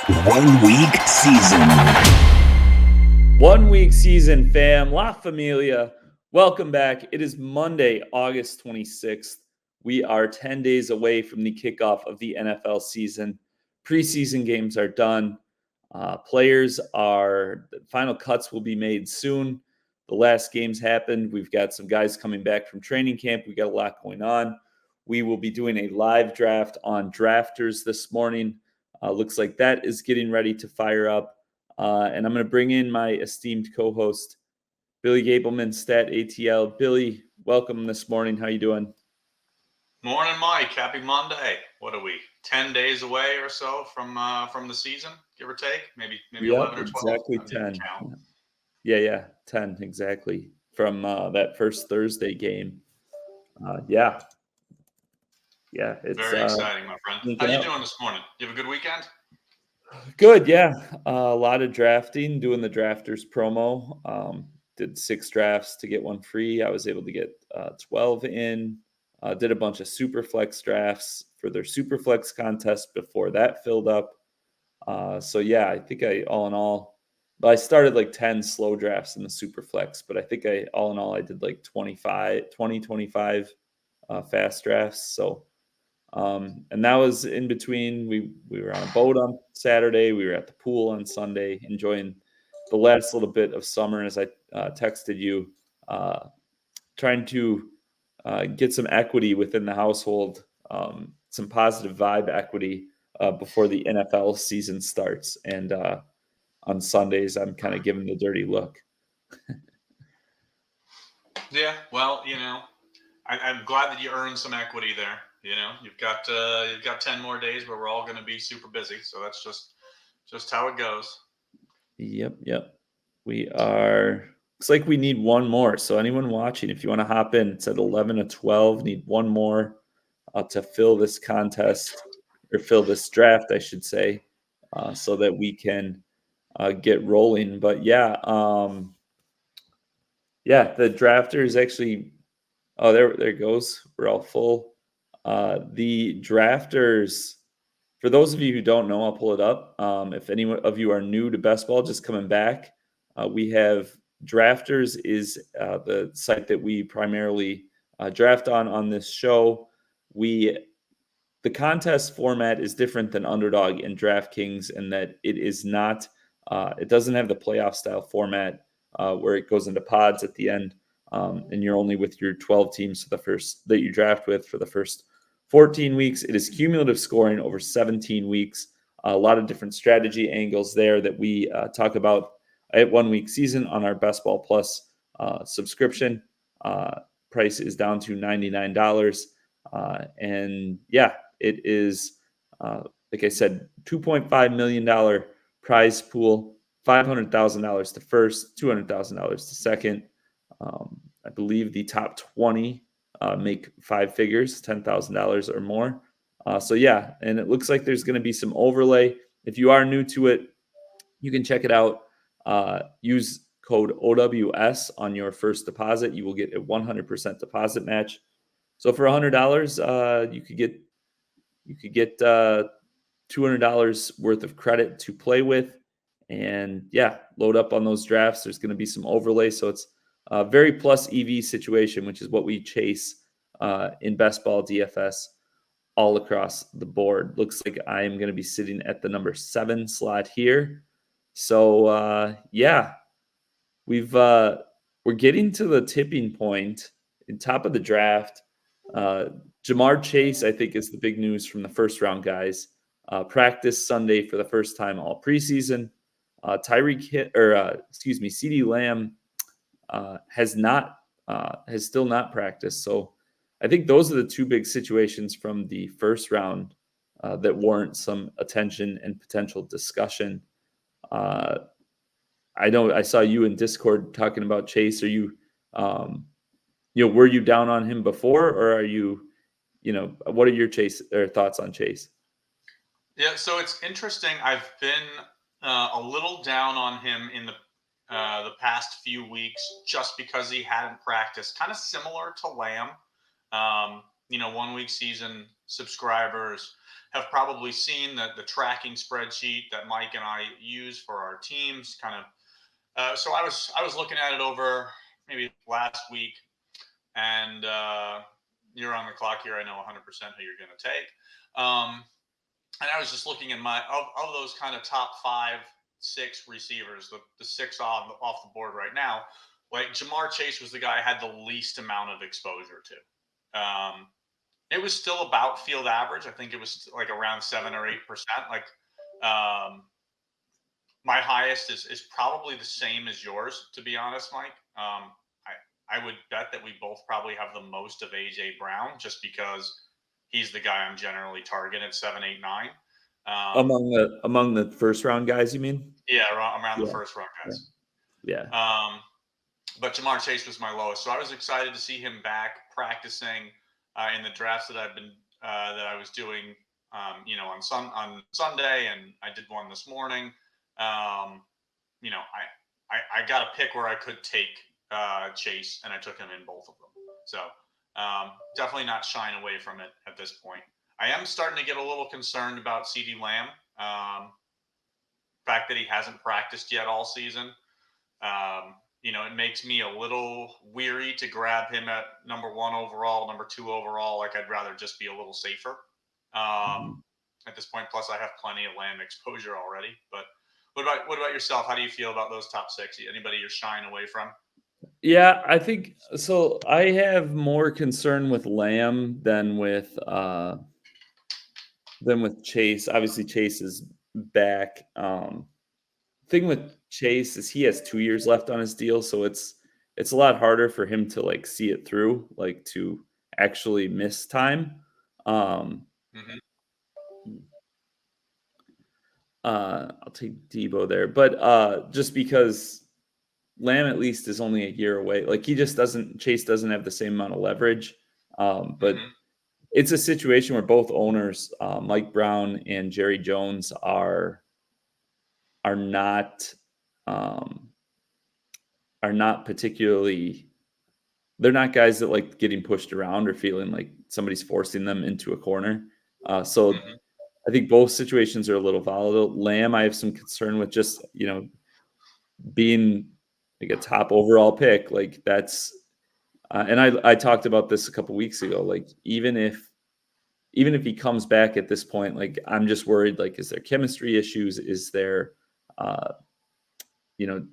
1 week season. 1 week season, fam. La Familia. Welcome back. It is Monday, August 26th. We are 10 days away from the kickoff of the NFL season. Preseason games are done. The final cuts will be made soon. The last games happened. We've got some guys coming back from training camp. We got a lot going on. We will be doing a live draft on Drafters this morning. Looks like that is getting ready to fire up. And I'm going to bring in my esteemed co-host, Billy Gableman, StatATL. Billy, welcome this morning. How you doing? Morning, Mike. Happy Monday. What are we? 10 days away or so from the season, give or take. Maybe Yep, 11 or 12. exactly 10. Yeah, 10 exactly from that first Thursday game. Yeah, it's very exciting, my friend. How you up. doing this morning? You have a good weekend? Good, yeah. A lot of drafting, doing the Drafters promo. Did 6 drafts to get one free. I was able to get 12 in. Did a bunch of Superflex drafts for their Superflex contest before that filled up. So yeah, I think all in all, I started like 10 slow drafts in the Superflex, but I think all in all, I did like 25 fast drafts. So and that was in between. We were on a boat on Saturday. We were at the pool on Sunday, enjoying the last little bit of summer. As I texted you, trying to get some equity within the household, some positive vibe equity before the NFL season starts. And on Sundays, I'm kind of giving the dirty look. Yeah. Well, I'm glad that you earned some equity there. You've got 10 more days where we're all going to be super busy. So that's just how it goes. Yep. We are. Looks like we need one more. So anyone watching, if you want to hop in, it's at 11 to 12. Need one more to fill this contest or fill this draft, I should say, so that we can get rolling. But yeah, the drafter is actually. Oh, there it goes. We're all full. The drafters. For those of you who don't know, I'll pull it up. If any of you are new to Bestball, just coming back, we have Drafters is the site that we primarily draft on this show. The contest format is different than Underdog and DraftKings in that it is not. It doesn't have the playoff style format where it goes into pods at the end, and you're only with your 12 teams for the first that you draft with for the first 14 weeks. It is cumulative scoring over 17 weeks. A lot of different strategy angles there that we talk about at 1 week season on our Best Ball Plus subscription. Price is down to $99. And yeah, it is, like I said, $2.5 million prize pool, $500,000 to first, $200,000 to second. I believe the top 20 make 5 figures, $10,000 or more. So yeah, and it looks like there's going to be some overlay. If you are new to it, you can check it out. Use code OWS on your first deposit. You will get a 100% deposit match. So for $100, you could get $200 worth of credit to play with, and yeah, load up on those drafts. There's going to be some overlay, so it's a very plus EV situation, which is what we chase in Best Ball DFS all across the board. Looks like I am going to be sitting at the number 7 slot here. So yeah, we're getting to the tipping point in top of the draft. Jamar Chase, I think, is the big news from the first round guys. Practice Sunday for the first time all preseason. CeeDee Lamb has still not practiced. So I think those are the two big situations from the first round that warrant some attention and potential discussion. I know I saw you in Discord talking about Chase. Are you, were you down on him before, or are you, what are your thoughts on Chase? Yeah, so it's interesting. I've been a little down on him in the past few weeks just because he hadn't practiced. Kind of similar to Lamb. 1 week season subscribers have probably seen the tracking spreadsheet that Mike and I use for our teams. So I was looking at it over maybe last week, and you're on the clock here. I know 100% who you're going to take. And I was just looking at of those kind of top 5, 6 receivers, the 6 off the board right now. Like Jamar Chase was the guy I had the least amount of exposure to. It was still about field average. I think it was like around 7 or 8%. Like my highest is probably the same as yours, to be honest, Mike. I would bet that we both probably have the most of AJ Brown, just because he's the guy I'm generally targeting at 7, 8, 9. Among the first round guys, you mean? Yeah, around the first round guys. Yeah. But Jamar Chase was my lowest, so I was excited to see him back practicing in the drafts that I was doing, on Sunday, and I did one this morning. I got a pick where I could take Chase, and I took him in both of them. So definitely not shying away from it at this point. I am starting to get a little concerned about CeeDee Lamb. Fact that he hasn't practiced yet all season. It makes me a little weary to grab him at number 1 overall, number 2 overall. Like, I'd rather just be a little safer at this point. Plus, I have plenty of Lamb exposure already. But what about yourself? How do you feel about those top 6? Anybody you're shying away from? Yeah, I think so. I have more concern with Lamb than with Chase. Obviously, Chase is back. Thing with Chase is he has 2 years left on his deal, so it's a lot harder for him to like see it through, like to actually miss time. I'll take Debo there, but just because Lamb at least is only a year away, like Chase doesn't have the same amount of leverage, but it's a situation where both owners, Mike Brown and Jerry Jones, are not particularly. They're not guys that like getting pushed around or feeling like somebody's forcing them into a corner. So I think both situations are a little volatile. Lamb, I have some concern with, just being like a top overall pick. Like that's, and I talked about this a couple weeks ago. Like even if he comes back at this point, like I'm just worried. Like, is there chemistry issues? Is there,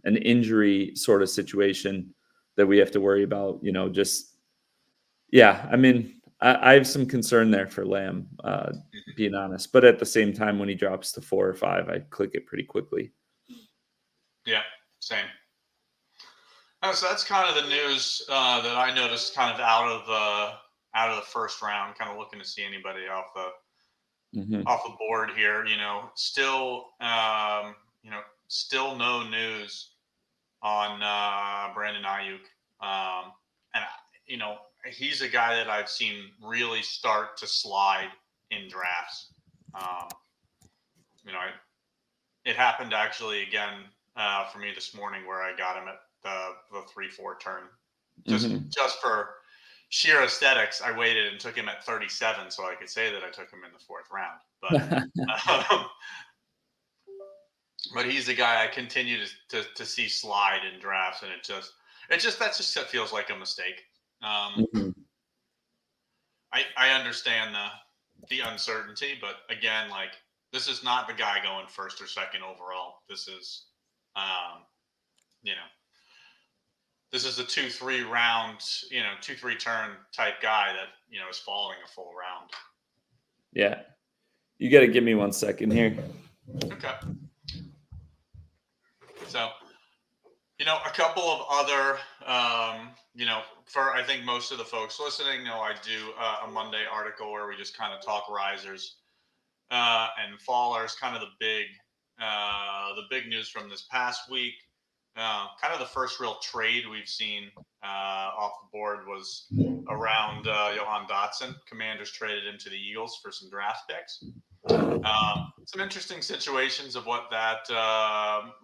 an injury sort of situation that we have to worry about? I mean, I have some concern there for Lamb, being honest. But at the same time, when he drops to 4 or 5, I click it pretty quickly. Yeah, same. So that's kind of the news that I noticed, kind of out of the first round. Kind of looking to see anybody off the board here. Still no news on Brandon Ayuk, and he's a guy that I've seen really start to slide in drafts. It happened actually again for me this morning, where I got him at the 3-4 turn. Just for sheer aesthetics, I waited and took him at 37 so I could say that I took him in the 4th round. But but he's the guy I continue to see slide in drafts, and that feels like a mistake. I understand the uncertainty, but again, like, this is not the guy going 1st or 2nd overall. This is, this is a 2-3 round, 2-3 turn type guy that, is following a full round. Yeah. You got to give me 1 second here. Okay. So, a couple of other, for I think most of the folks listening know, I do a Monday article where we just kind of talk risers and fallers. Kind of the big news from this past week. Kind of the first real trade we've seen off the board was around Johan Dotson. Commanders traded him to the Eagles for some draft picks. Some interesting situations of what that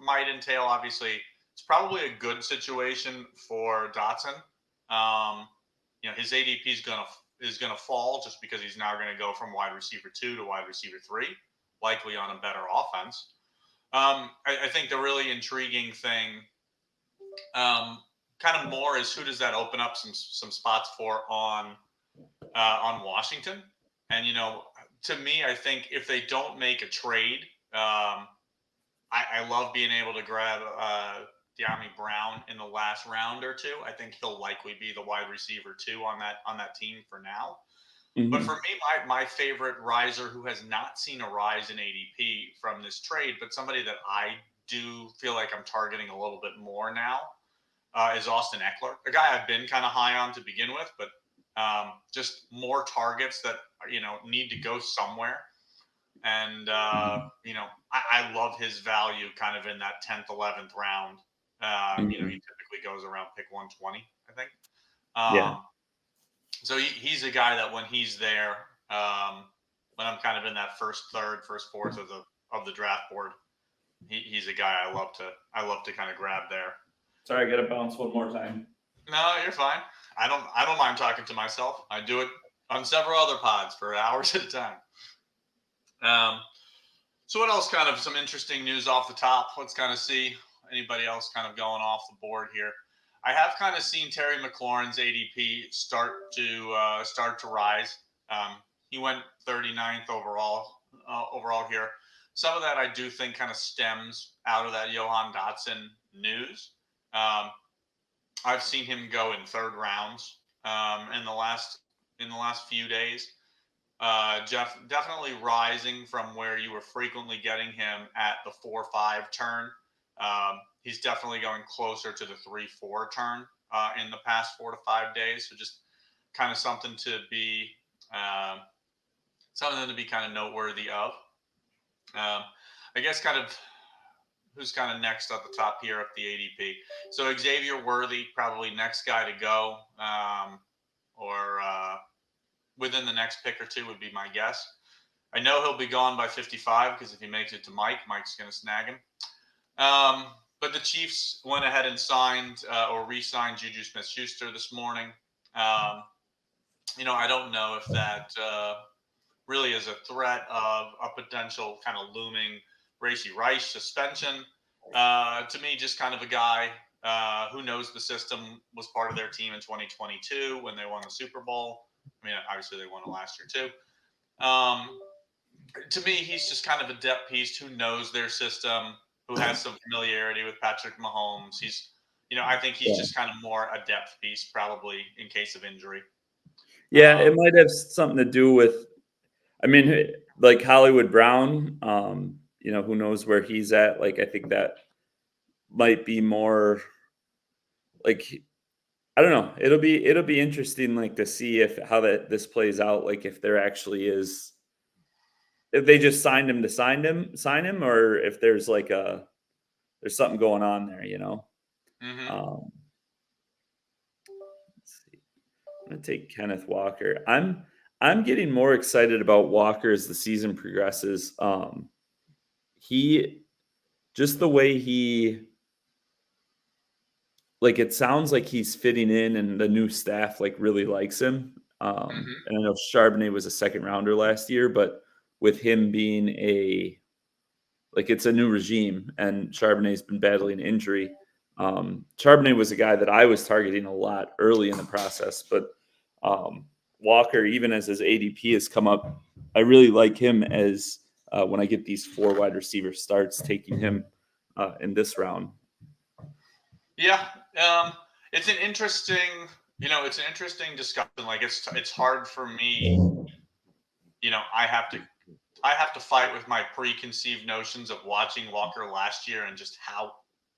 might entail. Obviously, it's probably a good situation for Dotson. His ADP is going to is going to fall just because he's now going to go from wide receiver 2 to wide receiver 3, likely on a better offense. I think the really intriguing thing, kind of more, is who does that open up some spots for on Washington. And to me, I think if they don't make a trade, I love being able to grab De'Ami Brown in the last round or two. I think he'll likely be the wide receiver 2 on that team for now. But for me, my favorite riser who has not seen a rise in ADP from this trade, but somebody that I do feel like I'm targeting a little bit more now, is Austin Eckler, a guy I've been kind of high on to begin with, but just more targets that need to go somewhere. And I love his value kind of in that 10th, 11th round. He typically goes around pick 120, I think. Yeah. So he's a guy that when he's there, when I'm kind of in that first third, first fourth of the draft board, he's a guy I love to kind of grab there. Sorry, I got to bounce one more time. No, you're fine. I don't mind talking to myself. I do it on several other pods for hours at a time. So what else? Kind of some interesting news off the top. Let's kind of see anybody else kind of going off the board here. I have kind of seen Terry McLaurin's ADP start to rise. He went 39th overall here. Some of that I do think kind of stems out of that Johan Dotson news. I've seen him go in third rounds in the last few days. Jeff, definitely rising from where you were frequently getting him at the 4-5 turn. He's definitely going closer to the 3-4 turn in the past 4 to 5 days. So just kind of something to be kind of noteworthy of. I guess kind of who's kind of next at the top here at the ADP. So Xavier Worthy, probably next guy to go, or within the next pick or two would be my guess. I know he'll be gone by 55 because if he makes it to Mike's going to snag him. But the Chiefs went ahead and signed or re-signed Juju Smith-Schuster this morning. I don't know if that really is a threat of a potential kind of looming Racey Rice suspension. To me, just kind of a guy who knows the system, was part of their team in 2022 when they won the Super Bowl. I mean, obviously they won it last year too. To me, he's just kind of a depth piece who knows their system, who has some familiarity with Patrick Mahomes. I think he's just kind of more a depth piece, probably in case of injury. Yeah, it might have something to do with, I mean, like Hollywood Brown, who knows where he's at. Like, I think that might be more like, I don't know. It'll be interesting, like, to see how this plays out. Like, if there actually is, if they just signed him to sign him, or if there's like there's something going on there, Mm-hmm. Let's see. I'm gonna take Kenneth Walker. I'm getting more excited about Walker as the season progresses. He just the way he, like, it sounds like he's fitting in and the new staff like really likes him. And I know Charbonnet was a second rounder last year, but with him being it's a new regime and Charbonnet's been battling injury. Charbonnet was a guy that I was targeting a lot early in the process, but Walker, even as his ADP has come up, I really like him as when I get these 4 wide receiver starts, taking him in this round. Yeah, it's an interesting discussion. Like it's hard for me. I have to fight with my preconceived notions of watching Walker last year and just how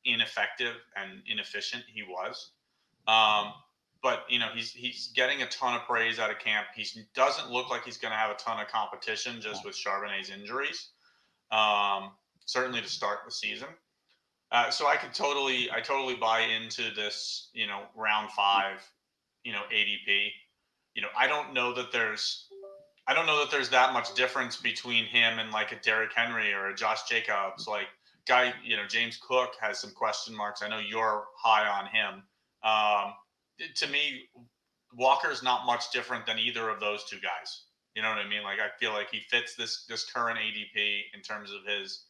ineffective and inefficient he was. But he's getting a ton of praise out of camp. He doesn't look like he's going to have a ton of competition just with Charbonnet's injuries. Certainly to start the season. So I totally buy into this, round 5, ADP. I don't know that there's that much difference between him and like a Derrick Henry or a Josh Jacobs. Like James Cook has some question marks. I know you're high on him. To me, Walker's not much different than either of those two guys. You know what I mean? Like, I feel like he fits this current ADP in terms of his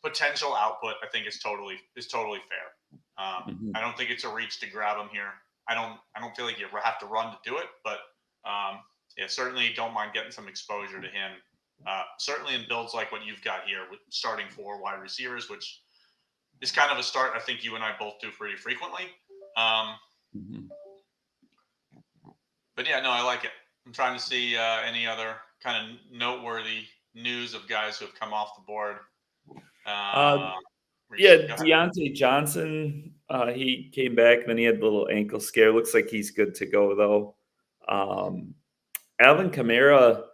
potential output. I think is totally fair. I don't think it's a reach to grab him here. I don't feel like you have to run to do it, but yeah, certainly don't mind getting some exposure to him. Certainly in builds like what you've got here with starting 4 wide receivers, which is kind of a start I think you and I both do pretty frequently. But yeah, no, I like it. I'm trying to see any other kind of noteworthy news of guys who have come off the board. Yeah, Deontay Johnson, he came back and then he had a little ankle scare. Looks like he's good to go though. Alvin Kamara,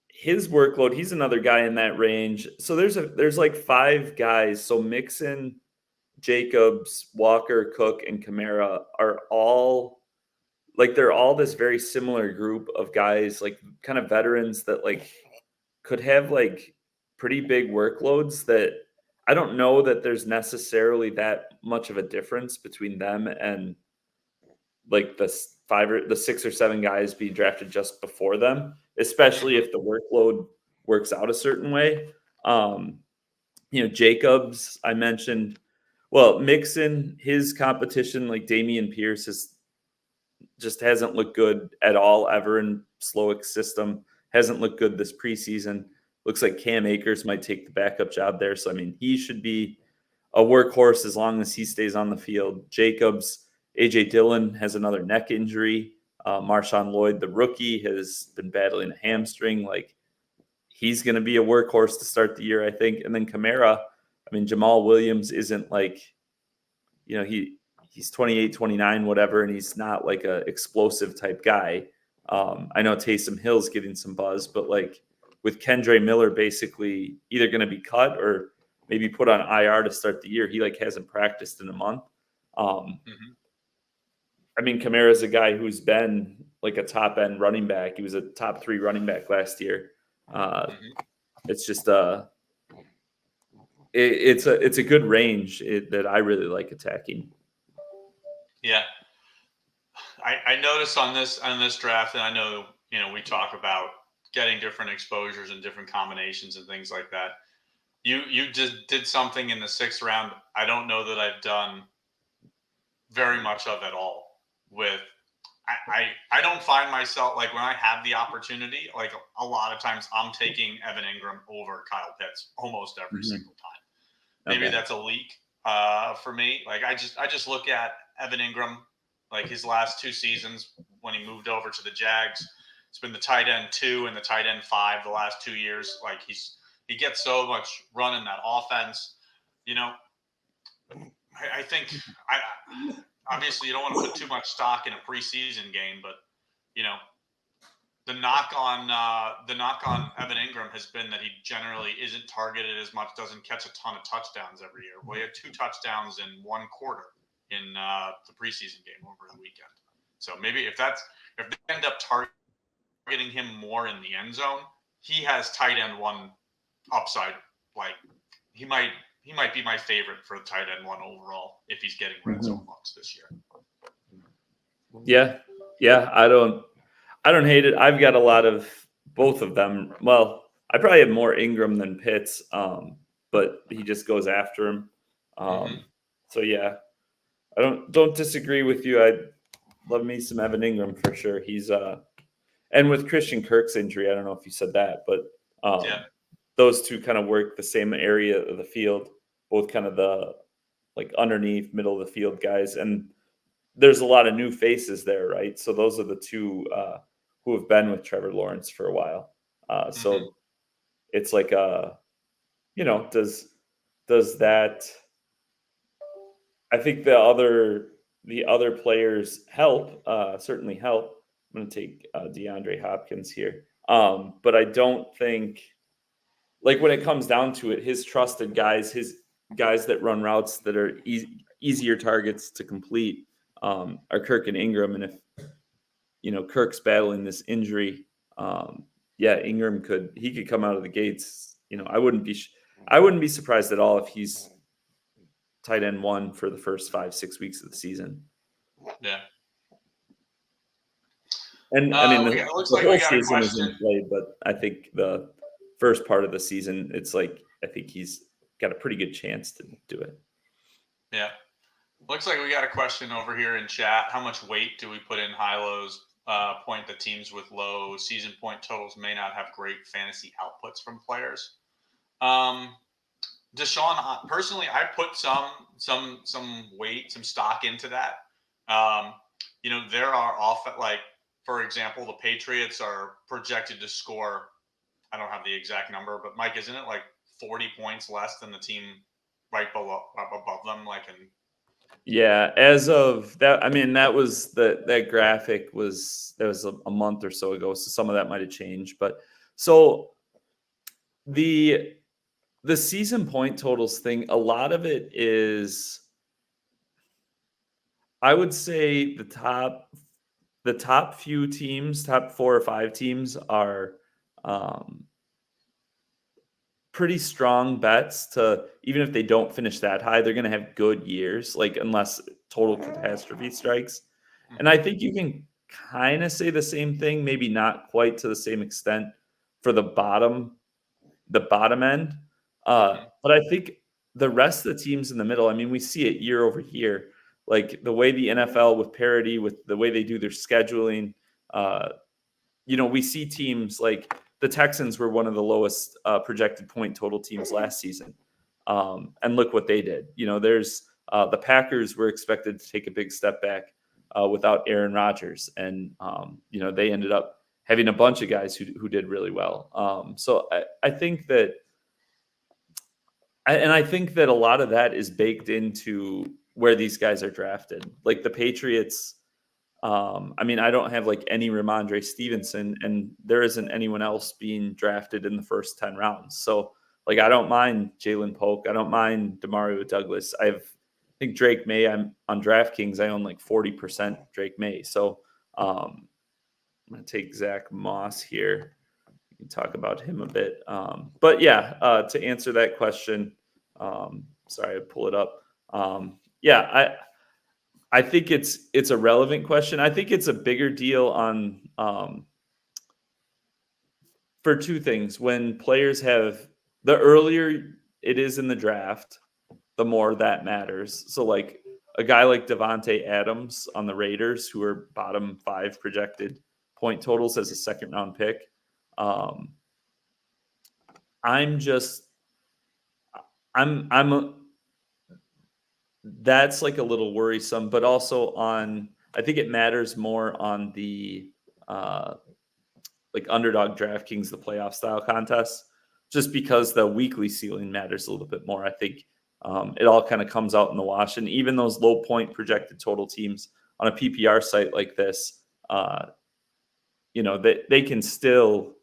his workload, he's another guy in that range. So there's like 5 guys. So Mixon, Jacobs, Walker, Cook, and Kamara are all like they're all this very similar group of guys, like kind of veterans that like could have like pretty big workloads that I don't know that there's necessarily that much of a difference between them and like the 6 or 7 guys being drafted just before them, especially if the workload works out a certain way. Jacobs, I mentioned. Well, Mixon, his competition, like Damian Pierce, hasn't looked good at all ever in Slowick's system. Hasn't looked good this preseason. Looks like Cam Akers might take the backup job there. So, I mean, he should be a workhorse as long as he stays on the field. Jacobs, A.J. Dillon has another neck injury. Marshawn Lloyd, the rookie, has been battling a hamstring. Like, he's going to be a workhorse to start the year, I think. And then Kamara, I mean, Jamal Williams isn't like, he's 28, 29, whatever, and he's not like a explosive type guy. I know Taysom Hill's getting some buzz, but like with Kendre Miller basically either going to be cut or maybe put on IR to start the year, he like hasn't practiced in a month. I mean, Kamara's a guy who's been like a top end running back. He was a top 3 running back last year. It's just it's a good range that I really like attacking. Yeah, I noticed on this draft, and I know we talk about getting different exposures and different combinations and things like that. You just did something in the 6th round I don't know that I've done very much of at all. With I don't find myself like when I have the opportunity, like a lot of times I'm taking Evan Ingram over Kyle Pitts almost every single time. Maybe that's a leak for me. Like I just look at Evan Ingram, like his last 2 seasons when he moved over to the Jags. It's been the tight end 2 and the tight end 5 the last 2 years. Like he gets so much run in that offense. I think obviously you don't want to put too much stock in a preseason game, but the knock on Evan Ingram has been that he generally isn't targeted as much, doesn't catch a ton of touchdowns every year. Well, he had 2 touchdowns in 1 quarter in the preseason game over the weekend. So maybe if they end up targeting him more in the end zone, he has tight end 1 upside. Like he might be my favorite for tight end 1 overall if he's getting red zone looks this year. Yeah. I don't hate it. I've got a lot of both of them. Well, I probably have more Ingram than Pitts, but he just goes after him. So yeah, I don't disagree with you. I'd love me some Evan Ingram for sure. He's and with Christian Kirk's injury, I don't know if you said that, but those two kind of work the same area of the field, both kind of the like underneath middle of the field guys. And there's a lot of new faces there, right? So those are the 2 who have been with Trevor Lawrence for a while. So it's like, does that, I think the other players help, certainly help. I'm going to take DeAndre Hopkins here. But I don't think, like when it comes down to it, his trusted guys, his guys that run routes that are easier targets to complete are Kirk and Ingram. And if, Kirk's battling this injury, Ingram could come out of the gates. I wouldn't be surprised at all if he's tight end 1 for the first 5-6 weeks of the season. Yeah. And I mean, It looks the like whole we got a season question. isn't played, but I think the first part of the season, it's like I think he's got a pretty good chance to do it. Yeah. Looks like we got a question over here in chat. How much weight do we put in high-lows? Point that teams with low season point totals may not have great fantasy outputs from players. Deshaun, personally, I put some weight, some stock into that. There are often, like, for example, the Patriots are projected to score. I don't have the exact number, but Mike, isn't it like 40 points less than the team right below above them? Yeah, as of that, I mean, that graphic was a month or so ago, so some of that might have changed. But so the the season point totals thing, a lot of it is, I would say the top few teams, top 4 or 5 teams are um, pretty strong bets to, even if they don't finish that high, they're going to have good years, like unless total catastrophe strikes. And I Mhm. think you can kind of say the same thing, maybe not quite to the same extent for the bottom end. Mhm. But I think the rest of the teams in the middle, I mean, we see it year over year, like the way the NFL with parity, with the way they do their scheduling. Uh, we see teams like the Texans were one of the lowest projected point total teams last season. And look what they did. There's the Packers were expected to take a big step back without Aaron Rodgers. And, they ended up having a bunch of guys who did really well. So I think that, I think that a lot of that is baked into where these guys are drafted. Like the Patriots, I mean, I don't have like any Ramondre Stevenson, and there isn't anyone else being drafted in the first 10 rounds. So, like, I don't mind Jalen Polk. I don't mind Demario Douglas. I think Drake May. I'm on DraftKings. I own like 40% Drake May. So, I'm gonna take Zach Moss here. We can talk about him a bit. But yeah, to answer that question, sorry, I pull it up. Yeah, I think it's a relevant question. I think it's a bigger deal on for 2 things. When players have, the earlier it is in the draft, the more that matters. So like a guy like Devonte Adams on the Raiders, who are bottom 5 projected point totals as a second round pick. Um, I'm just I'm that's like a little worrisome, but also I think it matters more on the uh like underdog DraftKings, the playoff style contest, just because the weekly ceiling matters a little bit more. I think it all kind of comes out in the wash. And even those low point projected total teams on a PPR site like this, they can still,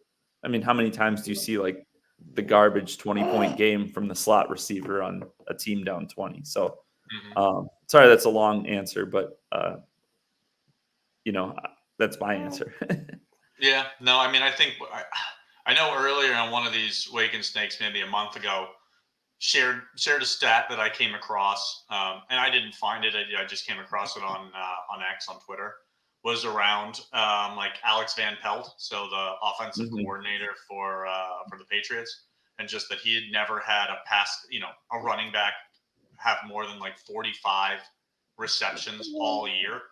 I mean, how many times do you see like the garbage 20-point game from the slot receiver on a team down 20? So, Mhm. sorry, that's a long answer, but, you know, that's my answer. Yeah, no, I mean, I know earlier on one of these Waking Snakes, maybe a month ago, shared a stat that I came across, and I didn't find it. I just came across it on X on Twitter. Was around like Alex Van Pelt, so the offensive Mhm. coordinator for the Patriots, and just that he had never had a running back have more than like 45 receptions all year.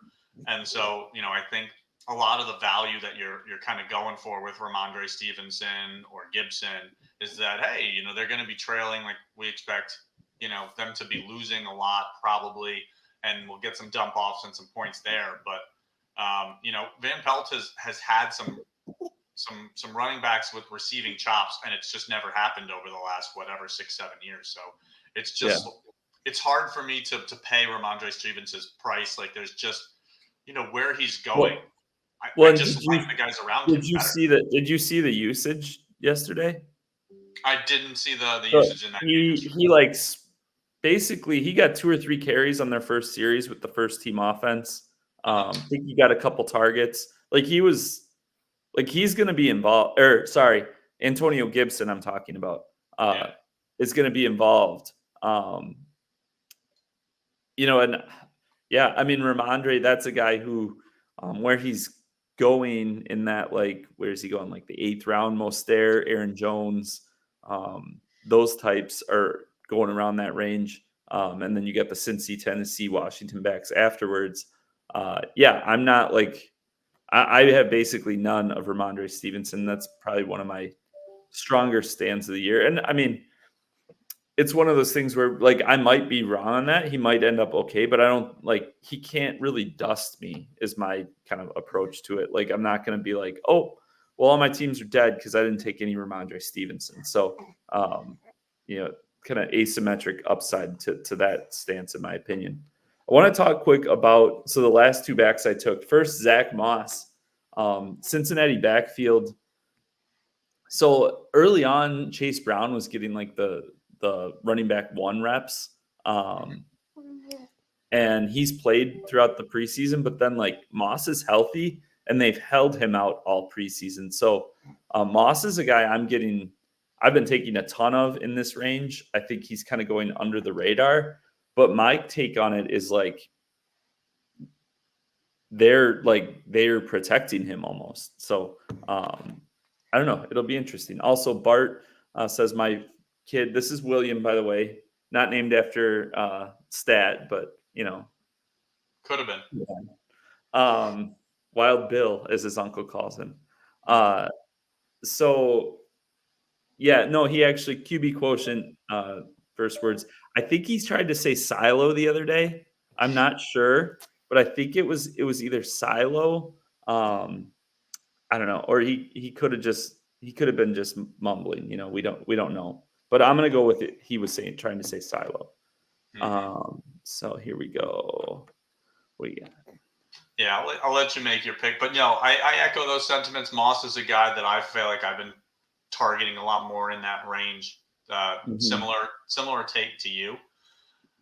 And so, I think a lot of the value that you're kind of going for with Ramondre Stevenson or Gibson is that, hey, they're going to be trailing, like we expect, them to be losing a lot probably, and we'll get some dump offs and some points there. But Van Pelt has had some running backs with receiving chops, and it's just never happened over the last whatever 6-7 years. So it's Yeah. just it's hard for me to pay Ramondre Stevenson's price. Like there's just where he's going. Well, I well, and just like the guys around him better. did you see the usage yesterday? I didn't see the So usage in that game yesterday. he basically he got 2 or 3 carries on their first series with the first team offense. Uh-huh. I think he got a couple targets. He's going to be involved. Or sorry, Antonio Gibson, I'm talking about, Yeah. is going to be involved. Um, and yeah, I mean Ramondre, that's a guy who, where he's going in that, like, where is he going? Like the 8th round, Mostert, Aaron Jones, those types are going around that range. And then you get the Cincy, Tennessee, Washington backs afterwards. Yeah, I'm not like I have basically none of Ramondre Stevenson. That's probably one of my stronger stands of the year. And I mean, it's one of those things where like I might be wrong on that. He might end up okay, but I don't like he can't really dust me is my kind of approach to it. Like I'm not going to be like, "Oh, well all my teams are dead because I didn't take any Ramondre Stevenson." So, um, kind of asymmetric upside to that stance in my opinion. I want to talk quick about the last two backs I took. First, Zach Moss, Cincinnati backfield. So early on, Chase Brown was getting like the running back 1 reps. And he's played throughout the preseason, but then like Moss is healthy and they've held him out all preseason. So Moss is a guy I've been taking a ton of in this range. I think he's kind of going under the radar, but my take on it is like they're protecting him almost. So I don't know. It'll be interesting. Also, Bart says my kid, this is William, by the way, not named after Stat, but Could have been. Wild Bill, as his uncle calls him. So yeah, no, he actually QB quotient, first words. I think he's tried to say silo the other day. I'm not sure, but I think it was either silo. I don't know, or he could have been just mumbling. We don't know. But I'm gonna go with it. He was trying to say silo. So here we go. What do you got? Yeah, I'll let you make your pick. But no, I echo those sentiments. Moss is a guy that I feel like I've been targeting a lot more in that range. Similar take to you.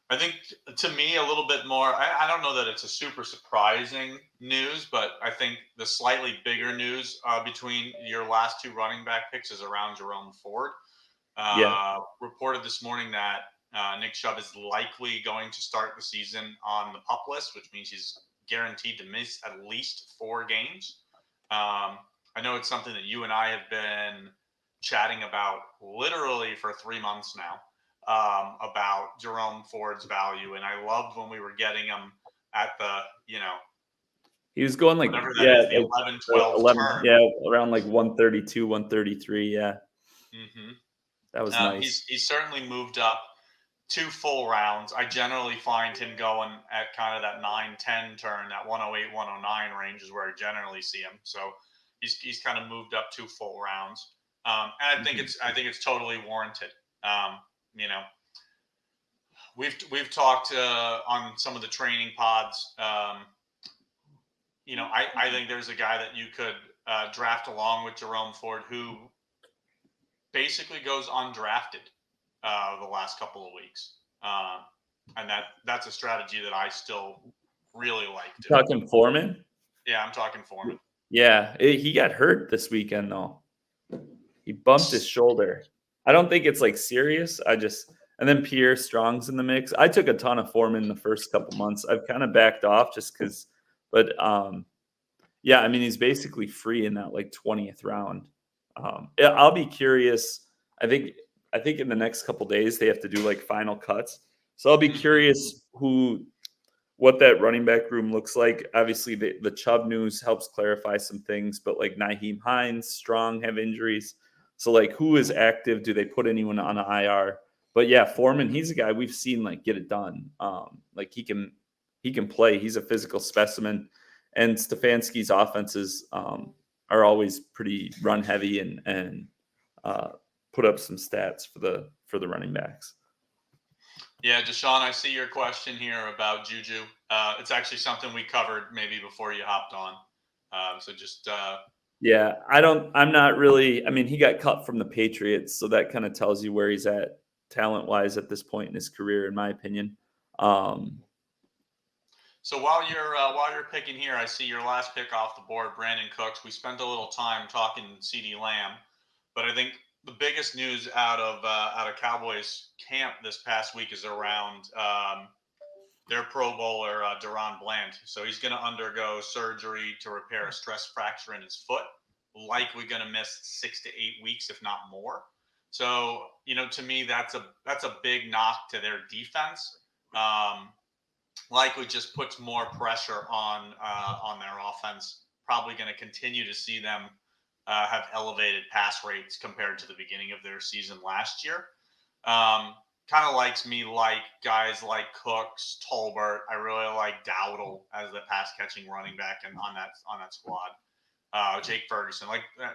I think to me a little bit more. I don't know that it's a super surprising news, but I think the slightly bigger news between your last two running back picks is around Jerome Ford. Yeah. Reported this morning that Nick Chubb is likely going to start the season on the PUP list, which means he's guaranteed to miss at least 4 games. I know it's something that you and I have been chatting about literally for 3 months now, about Jerome Ford's value. And I loved when we were getting him at the, he was going like, whatever that yeah, is, the like 11, 12 11, turn. yeah, around like 132, 133. Yeah. That was nice. He's certainly moved up 2 full rounds. I generally find him going at kind of that 9-10 turn, that 108, 109 range is where I generally see him. So he's kind of moved up 2 full rounds. And I think it's totally warranted. You know, we've talked on some of the training pods. I think there's a guy that you could draft along with Jerome Ford who basically goes undrafted the last couple of weeks. And that's a strategy that I still really like. Talking Foreman? Yeah, I'm talking Foreman. Yeah, he got hurt this weekend though. He bumped his shoulder. I don't think it's like serious. And then Pierre Strong's in the mix. I took a ton of Foreman the first couple months. I've kind of backed off just because, but yeah, I mean he's basically free in that like 20th round. I'll be curious. I think in the next couple days they have to do like final cuts. So I'll be curious what that running back room looks like. Obviously, the Chubb news helps clarify some things, but like Nyheim Hines, Strong have injuries. So like who is active? Do they put anyone on IR? But yeah, Foreman, he's a guy we've seen like get it done. Like he can play. He's a physical specimen. And Stefanski's offenses are always pretty run heavy and put up some stats for the running backs. Yeah, Deshaun, I see your question here about Juju. It's actually something we covered maybe before you hopped on. So just yeah, I'm not really. I mean, he got cut from the Patriots, so that kind of tells you where he's at talent wise at this point in his career, in my opinion. So while you're picking here, I see your last pick off the board, Brandon Cooks. We spent a little time talking CeeDee Lamb, but I think the biggest news out of Cowboys camp this past week is around their Pro Bowler, Deron Bland. So he's going to undergo surgery to repair a stress fracture in his foot. Likely going to miss 6 to 8 weeks, if not more. So, to me, that's a big knock to their defense. Likely just puts more pressure on their offense. Probably going to continue to see them have elevated pass rates compared to the beginning of their season last year. Kind of likes me like guys like Cooks, Tolbert. I really like Dowdle as the pass catching running back and on that squad. Jake Ferguson.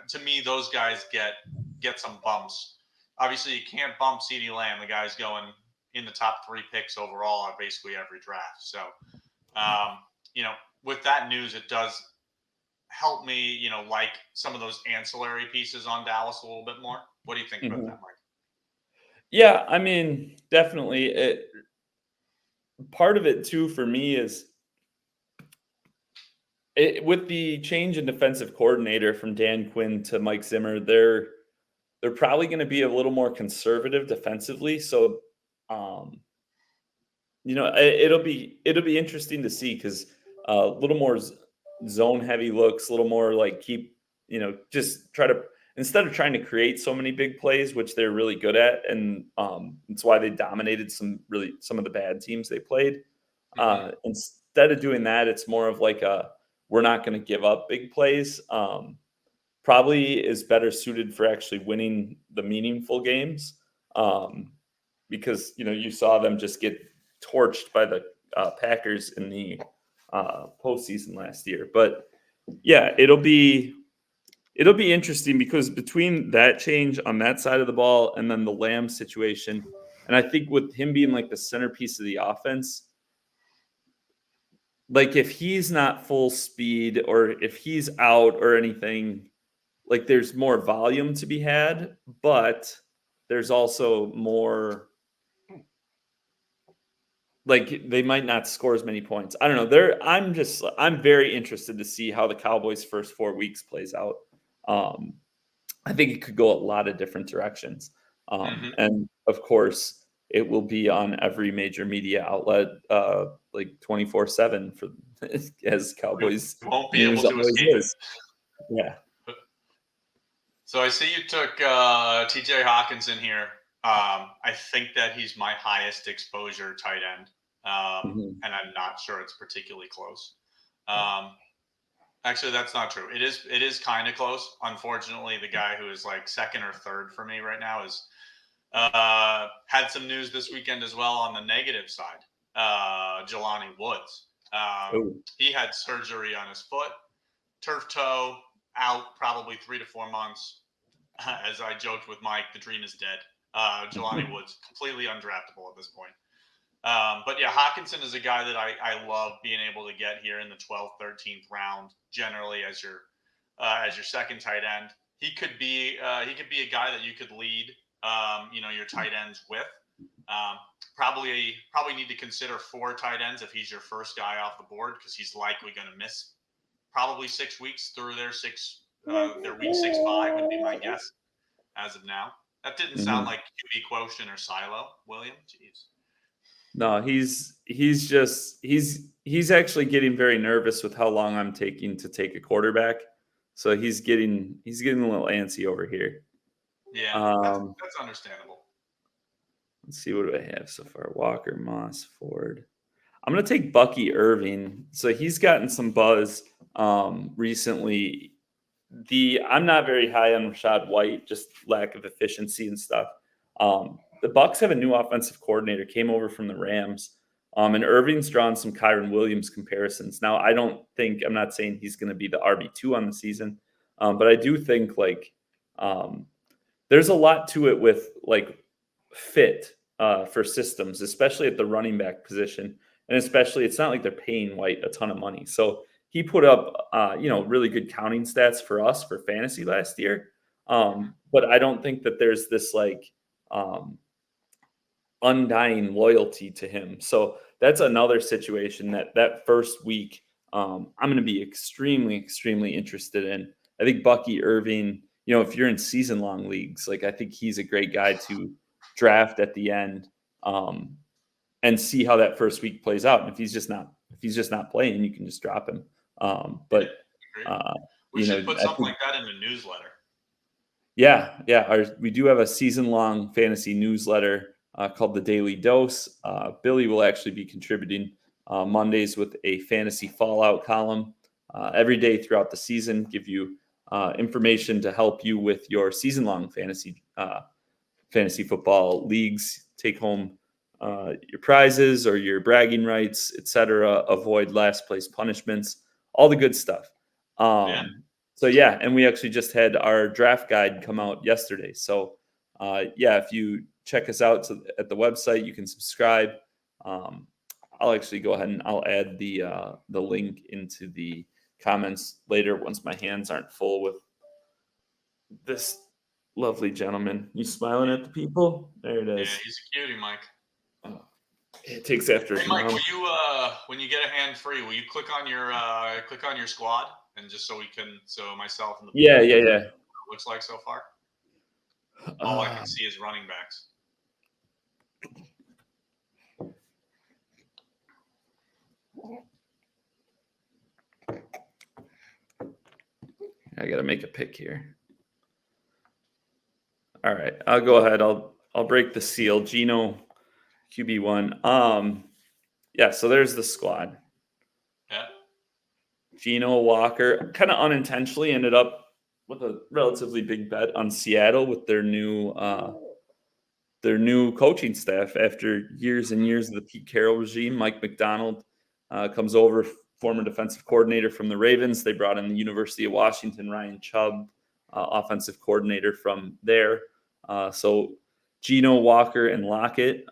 To me, those guys get some bumps. Obviously, you can't bump CeeDee Lamb. The guy's going in the top 3 picks overall on basically every draft. So, with that news, it does help me, like some of those ancillary pieces on Dallas a little bit more. What do you think about that, Mike? Yeah, I mean, definitely. Part of it too for me is with the change in defensive coordinator from Dan Quinn to Mike Zimmer, they're probably going to be a little more conservative defensively. So, it'll be interesting to see because a little more zone heavy looks, a little more like keep, just try to instead of trying to create so many big plays, which they're really good at, and it's why they dominated some of the bad teams they played. Instead of doing that, it's more of like we're not going to give up big plays. Probably is better suited for actually winning the meaningful games, because you saw them just get torched by the Packers in the postseason last year. But yeah, it'll be interesting because between that change on that side of the ball and then the Lamb situation, and I think with him being like the centerpiece of the offense, like if he's not full speed or if he's out or anything, like there's more volume to be had, but there's also more, like they might not score as many points. I don't know. I'm very interested to see how the Cowboys' first 4 weeks plays out. I think it could go a lot of different directions. And of course, it will be on every major media outlet, like 24/7 for as Cowboys won't be able to escape it. Yeah. So I see you took TJ Hawkinson here. I think that he's my highest exposure tight end, and I'm not sure it's particularly close. Actually, that's not true. It is kind of close. Unfortunately, the guy who is like second or third for me right now is had some news this weekend as well on the negative side. Jelani Woods. He had surgery on his foot, turf toe, out probably 3 to 4 months. As I joked with Mike, the dream is dead. Jelani Woods, completely undraftable at this point. But yeah, Hawkinson is a guy that I love being able to get here in the 12th, 13th round, generally as your second tight end. He could be a guy that you could lead, your tight ends with. Probably need to consider 4 tight ends if he's your first guy off the board because he's likely going to miss probably 6 weeks through their week 6-5 would be my guess as of now. That didn't sound like QB quotient or silo, William. Jeez. No, he's actually getting very nervous with how long I'm taking to take a quarterback. So he's getting a little antsy over here. Yeah, that's understandable. Let's see, what do I have so far? Walker, Moss, Ford. I'm going to take Bucky Irving. So he's gotten some buzz recently. I'm not very high on Rashad White, just lack of efficiency and stuff. The Bucs have a new offensive coordinator, came over from the Rams, and Irving's drawn some Kyron Williams comparisons. Now, I'm not saying he's going to be the RB2 on the season, but I do think there's a lot to it with like fit for systems, especially at the running back position. And especially, it's not like they're paying White a ton of money. So he put up, really good counting stats for us for fantasy last year. But I don't think that there's this undying loyalty to him. So that's another situation that first week I'm going to be extremely, extremely interested in. I think Bucky Irving, if you're in season long leagues, like I think he's a great guy to draft at the end. and see how that first week plays out. And if he's just not playing, you can just drop him. But we should put I something think, like that in the newsletter. yeah. We do have a season-long fantasy newsletter called the Daily Dose. Billy will actually be contributing Mondays with a fantasy fallout column every day throughout the season, give you information to help you with your season-long fantasy football leagues, take home your prizes or your bragging rights, etc. Avoid last place punishments, all the good stuff. So yeah, and we actually just had our draft guide come out yesterday. So if you check us out at the website, you can subscribe. I'll actually go ahead and I'll add the link into the comments later once my hands aren't full with this lovely gentleman. You smiling at the people? There it is. Yeah, he's a cutie, Mike. It takes after his Mike, mom. will you when you get a hand free, will you click on your squad and just so myself and the Yeah. looks like so far? All I can see is running backs. I gotta make a pick here. All right, I'll go ahead. I'll break the seal. Gino, QB1. So there's the squad. Yeah. Gino Walker kind of unintentionally ended up with a relatively big bet on Seattle with their new coaching staff after years and years of the Pete Carroll regime. Mike McDonald comes over, former defensive coordinator from the Ravens. They brought in the University of Washington, Ryan Chubb, offensive coordinator from there. So Gino, Walker, and Lockett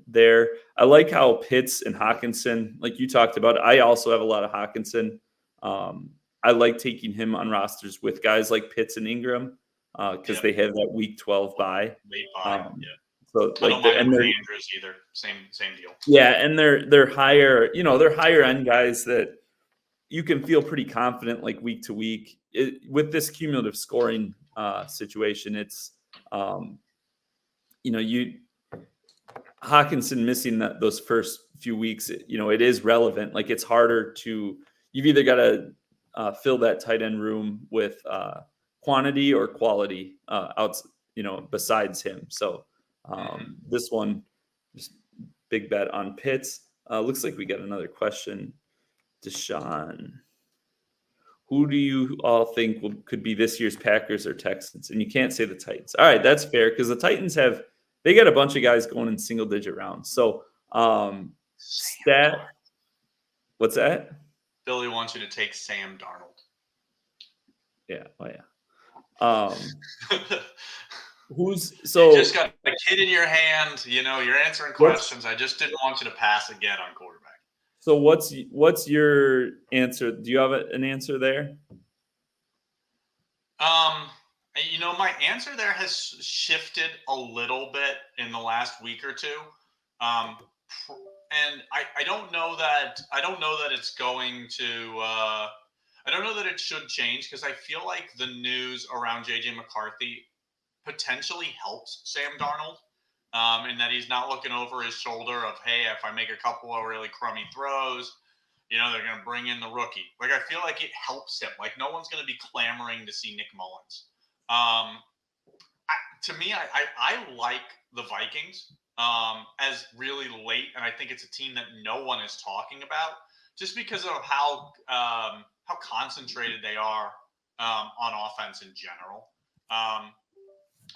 there. I like how Pitts and Hawkinson, like you talked about, I also have a lot of Hawkinson. I like taking him on rosters with guys like Pitts and Ingram because they have that week 12 bye. Late bye, So I don't mind Andrews either. Same deal. Yeah, and they're higher, they're higher end guys that you can feel pretty confident like week to week. With this cumulative scoring situation, it's Hawkinson missing those first few weeks, it is relevant. Like it's harder you've either got to fill that tight end room with quantity or quality besides him. So this one, just big bet on Pitts. Looks like we got another question. Deshaun, who do you all think could be this year's Packers or Texans? And you can't say the Titans. All right, that's fair because the Titans they got a bunch of guys going in single digit rounds. So what's that? Billy wants you to take Sam Darnold. Yeah. Oh yeah. You just got a kid in your hand, you're answering questions. I just didn't want you to pass again on quarterback. So what's your answer? Do you have an answer there? My answer there has shifted a little bit in the last week or two. And I don't know that it's going to I don't know that it should change because I feel like the news around JJ McCarthy potentially helps Sam Darnold in that he's not looking over his shoulder of, hey, if I make a couple of really crummy throws, they're going to bring in the rookie. Like, I feel like it helps him. Like, no one's going to be clamoring to see Nick Mullins. To me, I like the Vikings as really late, and I think it's a team that no one is talking about just because of how concentrated they are on offense in general.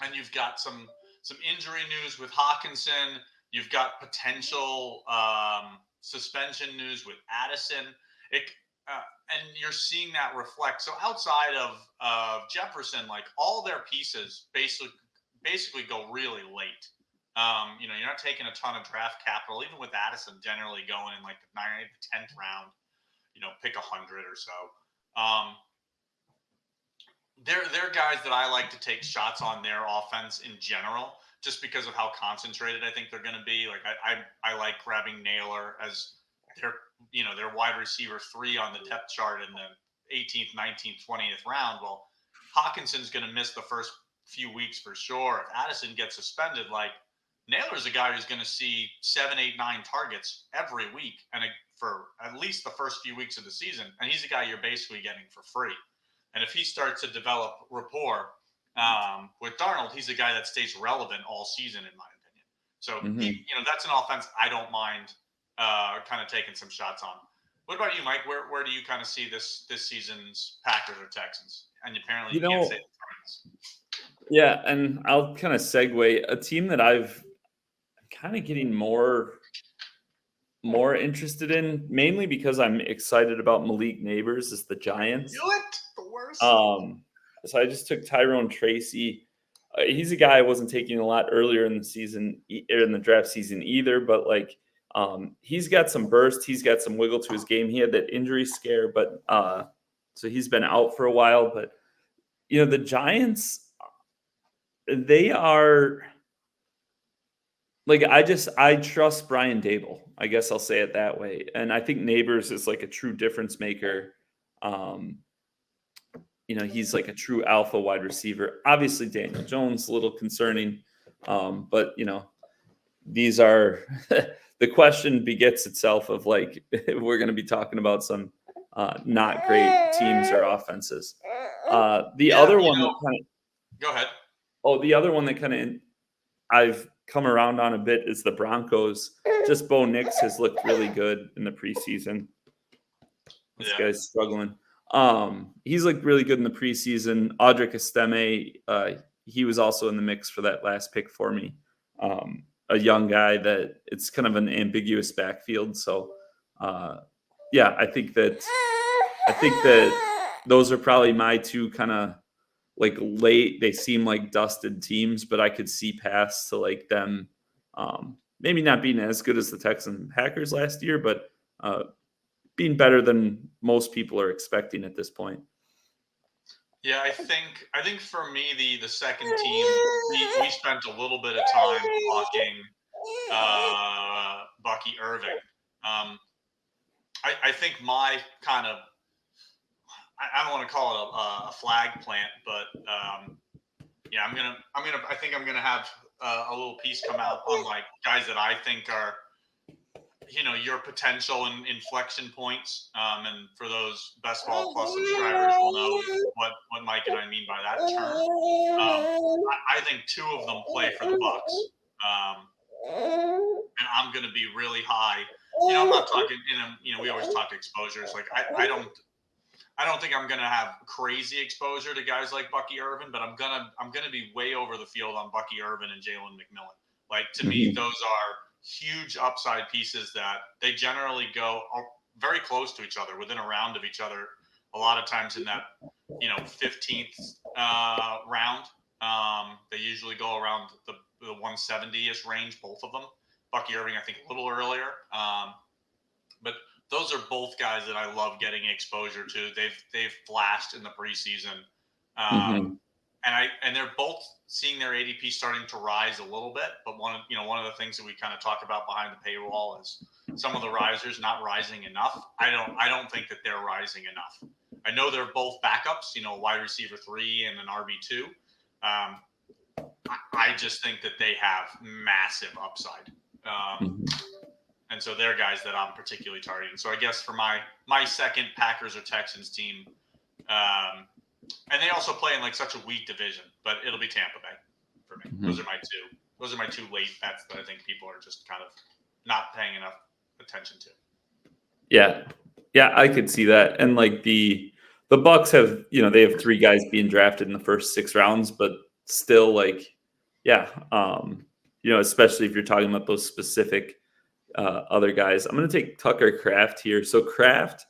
And you've got some injury news with Hawkinson. You've got potential suspension news with Addison. And you're seeing that reflect. So outside of Jefferson, like all their pieces basically go really late. You're not taking a ton of draft capital, even with Addison generally going in like the 9th, 10th round, pick 100 or so. They're guys that I like to take shots on their offense in general, just because of how concentrated I think they're going to be. Like I like grabbing Naylor as their wide receiver 3 on the depth chart in the 18th, 19th, 20th round. Well, Hawkinson's going to miss the first few weeks for sure. If Addison gets suspended, like Naylor's a guy who's going to see 7, 8, 9 targets every week, and for at least the first few weeks of the season. And he's a guy you're basically getting for free. And if he starts to develop rapport with Darnold, he's a guy that stays relevant all season, in my opinion. So that's an offense I don't mind kind of taking some shots on. What about you, Mike? Where do you kind of see this season's Packers or Texans? And apparently you can't say the Giants. Yeah, and I'll kind of segue a team that I'm kind of getting more interested in, mainly because I'm excited about Malik Neighbors, is the Giants. Do it, the worst. So I just took Tyrone Tracy. He's a guy I wasn't taking a lot earlier in the season, in the draft season either, but like he's got some burst, he's got some wiggle to his game. He had that injury scare, but so he's been out for a while. But the Giants, they are like I trust Brian Dable. I guess I'll say it that way. And I think Neighbors is like a true difference maker. He's like a true alpha wide receiver. Obviously, Daniel Jones, a little concerning. But these are the question begets itself of like, we're going to be talking about some not great teams or offenses. The other one that kind of go ahead. Oh, the other one that kind of I've come around on a bit is the Broncos. Just Bo Nix has looked really good in the preseason. This guy's struggling. He's looked really good in the preseason. Audric Estime, he was also in the mix for that last pick for me. A young guy that it's kind of an ambiguous backfield. So, I think that those are probably my two kind of like late. They seem like dusted teams, but I could see past to like them maybe not being as good as the Texans and Packers last year, but being better than most people are expecting at this point. Yeah, I think for me the second team, we spent a little bit of time talking Bucky Irving. I think my kind of I don't want to call it a flag plant, but I think I'm gonna have a little piece come out on like guys that I think are your potential and inflection points. And for those Bestball Plus subscribers will know what Mike and I mean by that term. I think two of them play for the Bucks. And I'm going to be really high. I'm not talking, we always talk exposures. Like I don't think I'm going to have crazy exposure to guys like Bucky Irvin, but I'm going to be way over the field on Bucky Irvin and Jalen McMillan. Like to me, those are huge upside pieces that they generally go very close to each other, within a round of each other. A lot of times in that 15th round, they usually go around the 170-ish range, both of them. Bucky Irving, I think, a little earlier. But those are both guys that I love getting exposure to. They've flashed in the preseason. And they're both seeing their ADP starting to rise a little bit. But one of the things that we kind of talk about behind the paywall is some of the risers not rising enough. I don't think that they're rising enough. I know they're both backups, wide receiver 3 and an RB2. I just think that they have massive upside. And so they're guys that I'm particularly targeting. So I guess for my second Packers or Texans team, and they also play in like such a weak division, but it'll be Tampa Bay for me. Those are my two late bets that I think people are just kind of not paying enough attention to. Yeah, I could see that. And like the Bucks have, they have 3 guys being drafted in the first 6 rounds, but still like, especially if you're talking about those specific other guys. I'm going to take Tucker Kraft here. So Kraft,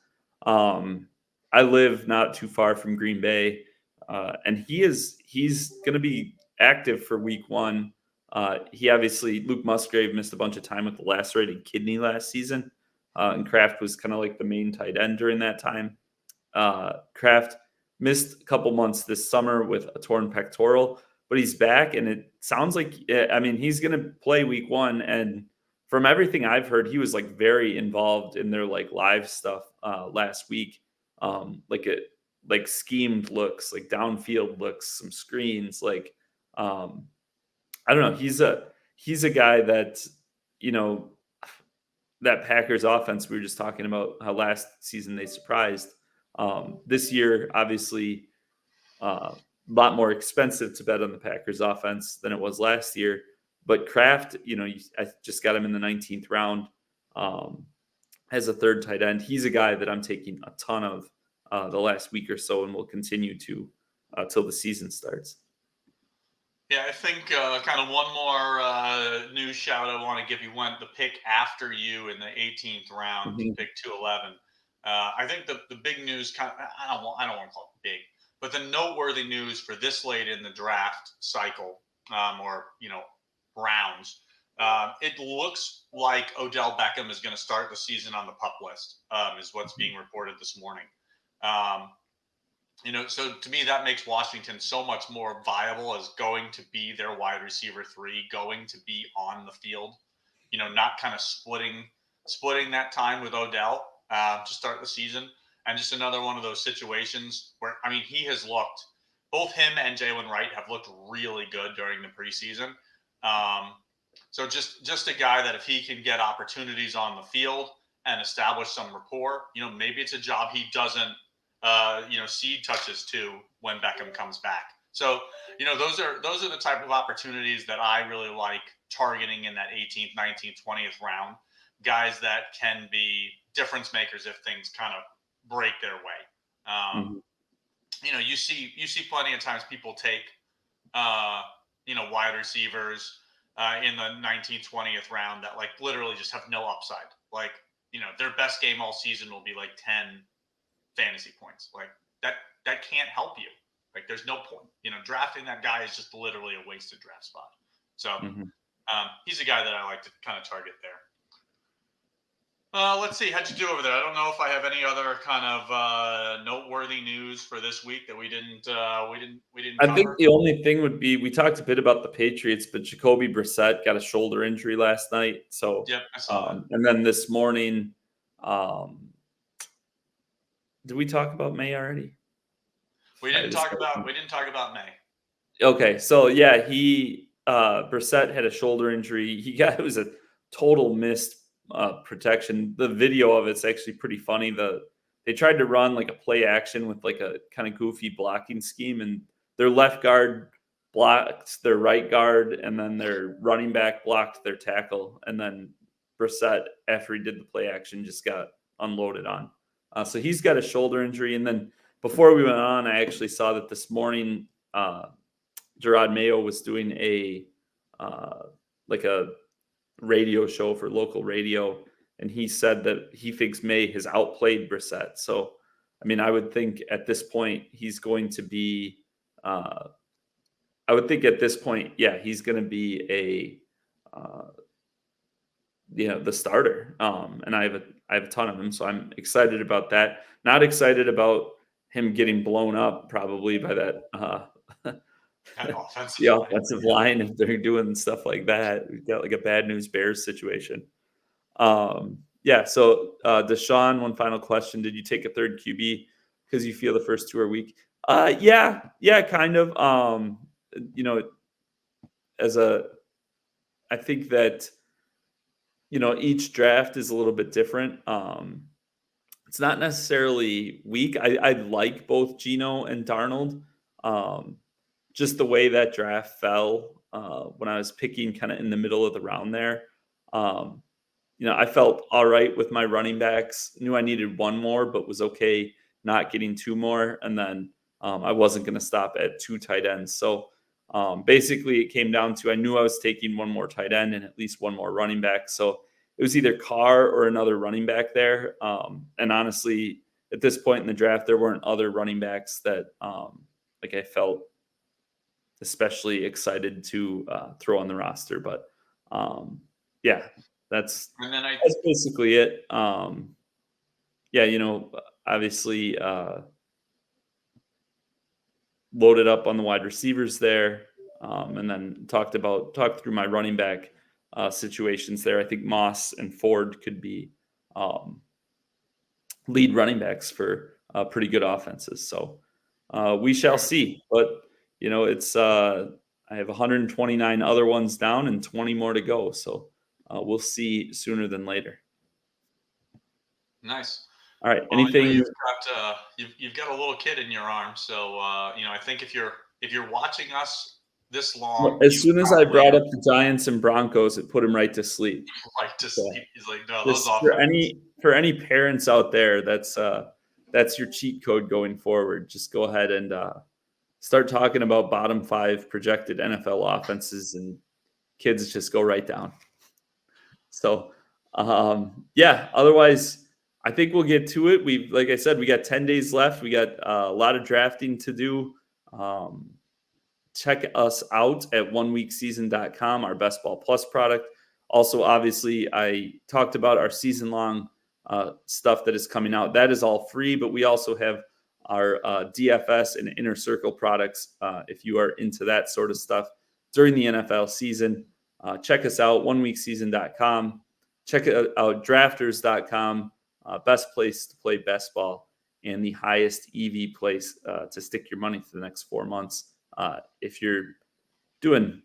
I live not too far from Green Bay, and he's going to be active for week 1. Luke Musgrave missed a bunch of time with the lacerated kidney last season, and Kraft was kind of like the main tight end during that time. Kraft missed a couple months this summer with a torn pectoral, but he's back, and it sounds like, he's going to play week 1. And from everything I've heard, he was like very involved in their like live stuff last week. Like schemed looks, like downfield looks, some screens. Like, I don't know. he's a guy that, you know, that Packers offense we were just talking about how last season they surprised. This year, obviously, a lot more expensive to bet on the Packers offense than it was last year. But Kraft, I just got him in the 19th round as a third tight end. He's a guy that I'm taking a ton of the last week or so and will continue to till the season starts. Yeah, I think kind of one more news shout I want to give you went the pick after you in the 18th round, Mhm. pick 211. I think the big news kind of I don't want to call it big, but the noteworthy news for this late in the draft cycle or rounds, it looks like Odell Beckham is going to start the season on the pup list. Is what's being reported this morning. Um, so to me, that makes Washington so much more viable as going to be their wide receiver 3, going to be on the field, not kind of splitting that time with Odell to start the season. And just another one of those situations where, I mean, both him and Jalen Wright have looked really good during the preseason. So just a guy that if he can get opportunities on the field and establish some rapport, maybe it's a job he doesn't seed touches too when Beckham comes back. So, those are the type of opportunities that I really like targeting in that 18th, 19th, 20th round. Guys that can be difference makers if things kind of break their way. Mhm. You see plenty of times people take wide receivers in the 19th, 20th round that like literally just have no upside. Like, their best game all season will be like 10 fantasy points. Like that can't help you. Like there's no point. Drafting that guy is just literally a wasted draft spot. So Mhm. he's a guy that I like to kind of target there. Let's see. How'd you do over there? I don't know if I have any other kind of noteworthy news for this week that we didn't I think cover. the only thing would be we talked a bit about the Patriots, but Jacoby Brissett got a shoulder injury last night. So, Yep, I saw that. and then this morning, um, did we talk about May already? I just We didn't talk about May. Okay, so yeah, Brissett had a shoulder injury. It was a total missed protection. The video of it's actually pretty funny. They tried to run like a play action with like a kind of goofy blocking scheme, and their left guard blocked their right guard, and then their running back blocked their tackle, and then Brissett, after he did the play action, just got unloaded on. So he's got a shoulder injury, and then before we went on, I actually saw that this morning. Gerard Mayo was doing like a radio show for local radio, and he said that he thinks May has outplayed Brissett. So, I mean, I would think at this point he's going to be. I would think at this point, yeah, he's going to be the starter. And I have a ton of him, so I'm excited about that. Not excited about him getting blown up probably by that. That offensive The line. offensive line, if they're doing stuff like that. We've got like a bad news Bears situation. Yeah. So, Deshaun, one final question: did you take a third QB because you feel the first two are weak? Yeah, kind of. You know, as a, I think that each draft is a little bit different. It's not necessarily weak. I like both Geno and Darnold. Um, just the way that draft fell when I was picking kind of in the middle of the round there. Um, I felt all right with my running backs. Knew I needed one more, but was okay not getting two more. And then I wasn't going to stop at two tight ends. So basically, it came down to I knew I was taking one more tight end and at least one more running back. So it was either Carr or another running back there. And honestly, at this point in the draft, there weren't other running backs that like I felt especially excited to throw on the roster. But yeah, that's And then that's basically it. Yeah, obviously loaded up on the wide receivers there, and then talked through my running back situations there. I think Moss and Ford could be lead running backs for pretty good offenses. So we shall see. But it's I have 129 other ones down and 20 more to go. So we'll see sooner than later. Nice. All right. Well, Anything? you've got a little kid in your arm, so I think if you're watching us this long, As you soon as I probably brought up the Giants and Broncos, it put him right to sleep. like to sleep. He's like, no, those Just for offenses. any parents out there, that's your cheat code going forward. Just go ahead and start talking about bottom 5 projected NFL offenses, and kids just go right down. So, yeah. Otherwise, I think we'll get to it. Like I said, we got 10 days left. We got a lot of drafting to do. Check us out at oneweekseason.com, our Bestball Plus product. Also, obviously, I talked about our season-long stuff that is coming out. That is all free, but we also have our DFS and Inner Circle products if you are into that sort of stuff during the NFL season. Check us out, oneweekseason.com. Check out drafters.com, best place to play best ball and the highest EV place to stick your money for the next 4 months if you're doing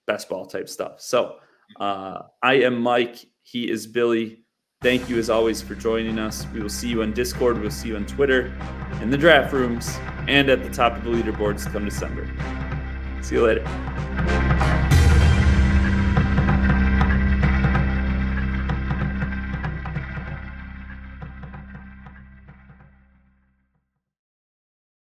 best ball type stuff. So I am Mike. He is Billy. Thank you as always for joining us. We will see you on Discord. We'll see you on Twitter, in the draft rooms, and at the top of the leaderboards come December. See you later.